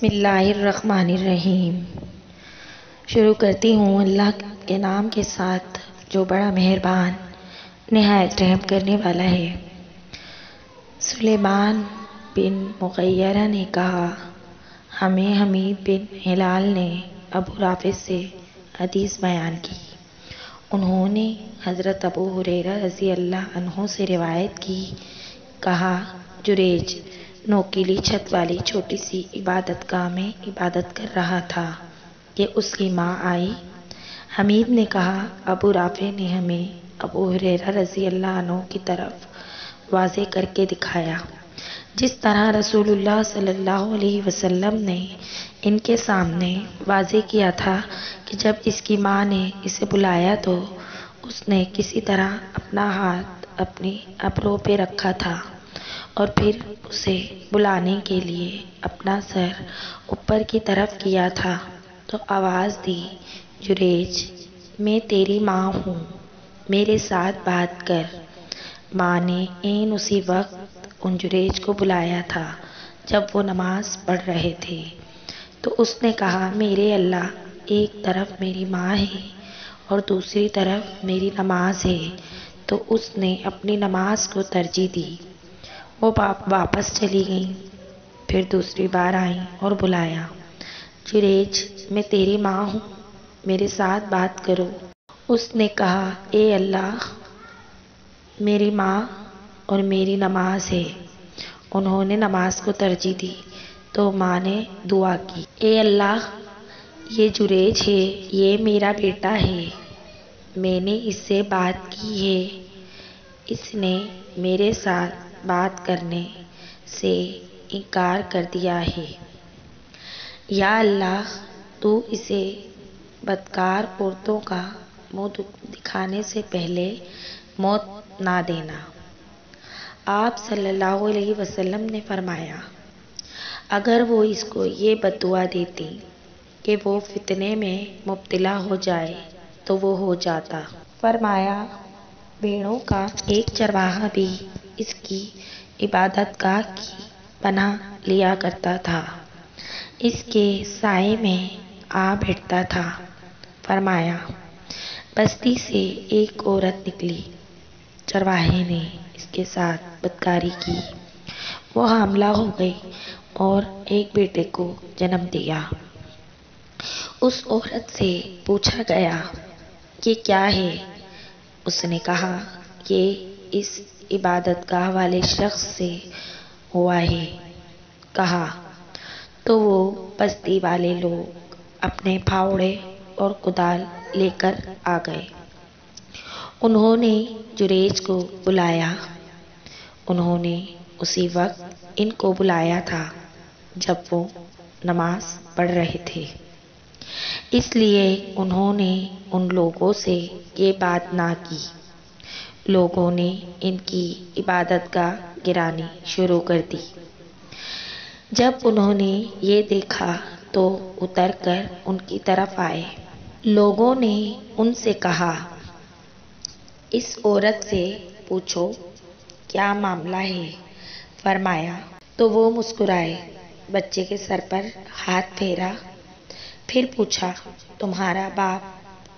بسم اللہ الرحمن الرحیم۔ شروع کرتی ہوں اللہ کے نام کے ساتھ جو بڑا مہربان نہایت رحم کرنے والا ہے۔ سلیمان بن مغیرہ نے کہا، ہمیں حمید بن ہلال نے ابو رافع سے حدیث بیان کی۔ انہوں نے حضرت ابو ہریرہ رضی اللہ عنہ سے روایت کی، کہا جریج نوکیلی چھت والی چھوٹی سی عبادت گاہ میں عبادت کر رہا تھا کہ اس کی ماں آئی۔ حمید نے کہا، ابو رافع نے ہمیں ابو ہریرہ رضی اللہ عنہ کی طرف واضح کر کے دکھایا، جس طرح رسول اللہ صلی اللہ علیہ وسلم نے ان کے سامنے واضح کیا تھا کہ جب اس کی ماں نے اسے بلایا تو اس نے کسی طرح اپنا ہاتھ اپنی ابرو پہ رکھا تھا اور پھر اسے بلانے کے لیے اپنا سر اوپر کی طرف کیا تھا تو آواز دی، جریج میں تیری ماں ہوں، میرے ساتھ بات کر۔ ماں نے عین اسی وقت ان جریج کو بلایا تھا جب وہ نماز پڑھ رہے تھے، تو اس نے کہا، میرے اللہ، ایک طرف میری ماں ہے اور دوسری طرف میری نماز ہے، تو اس نے اپنی نماز کو ترجیح دی۔ وہ واپس چلی گئیں، پھر دوسری بار آئیں اور بلایا، جریج میں تیری ماں ہوں، میرے ساتھ بات کرو۔ اس نے کہا، اے اللہ، میری ماں اور میری نماز ہے۔ انہوں نے نماز کو ترجیح دی تو ماں نے دعا کی، اے اللہ، یہ جریج ہے، یہ میرا بیٹا ہے، میں نے اس سے بات کی ہے، اس نے میرے ساتھ بات کرنے سے انکار کر دیا ہے، یا اللہ تو اسے بدکار عورتوں کا منہ دکھانے سے پہلے موت نہ دینا۔ آپ صلی اللہ علیہ وسلم نے فرمایا، اگر وہ اس کو یہ بد دعا دیتی کہ وہ فتنے میں مبتلا ہو جائے تو وہ ہو جاتا۔ فرمایا، بھیڑوں کا ایک چرواہا بھی اس کی عبادت گاہ کی پناہ لیا کرتا تھا، اس کے سائے میں آ بیٹھتا تھا۔ فرمایا، بستی سے ایک عورت نکلی، چرواہے نے اس کے ساتھ بدکاری کی، وہ حاملہ ہو گئی اور ایک بیٹے کو جنم دیا۔ اس عورت سے پوچھا گیا، یہ کیا ہے؟ اس نے کہا، یہ اس عبادت گاہ والے شخص سے ہوا ہے۔ کہا تو وہ بستی والے لوگ اپنے پھاوڑے اور کدال لے کر آ گئے۔ انہوں نے جریج کو بلایا۔ انہوں نے اسی وقت ان کو بلایا تھا جب وہ نماز پڑھ رہے تھے، اس لیے انہوں نے ان لوگوں سے یہ بات نہ کی۔ لوگوں نے ان کی عبادت گاہ گرانی شروع کر دی۔ جب انہوں نے یہ دیکھا تو اتر کر ان کی طرف آئے۔ لوگوں نے ان سے کہا، اس عورت سے پوچھو کیا معاملہ ہے۔ فرمایا تو وہ مسکرائے، بچے کے سر پر ہاتھ پھیرا، پھر پوچھا، تمہارا باپ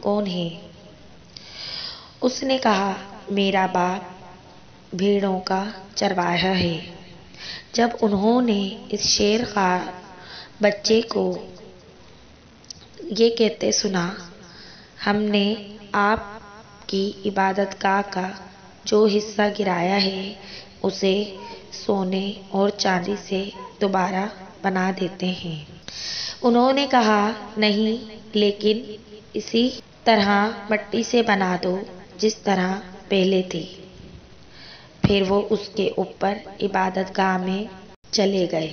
کون ہے؟ اس نے کہا، میرا باپ بھیڑوں کا چرواہا ہے۔ جب انہوں نے اس شیر خوار بچے کو یہ کہتے سنا، ہم نے آپ کی عبادت گاہ کا جو حصہ گرایا ہے اسے سونے اور چاندی سے دوبارہ بنا دیتے ہیں۔ انہوں نے کہا، نہیں، لیکن اسی طرح مٹی سے بنا دو جس طرح پہلے تھی۔ پھر وہ اس کے اوپر عبادت گاہ میں چلے گئے۔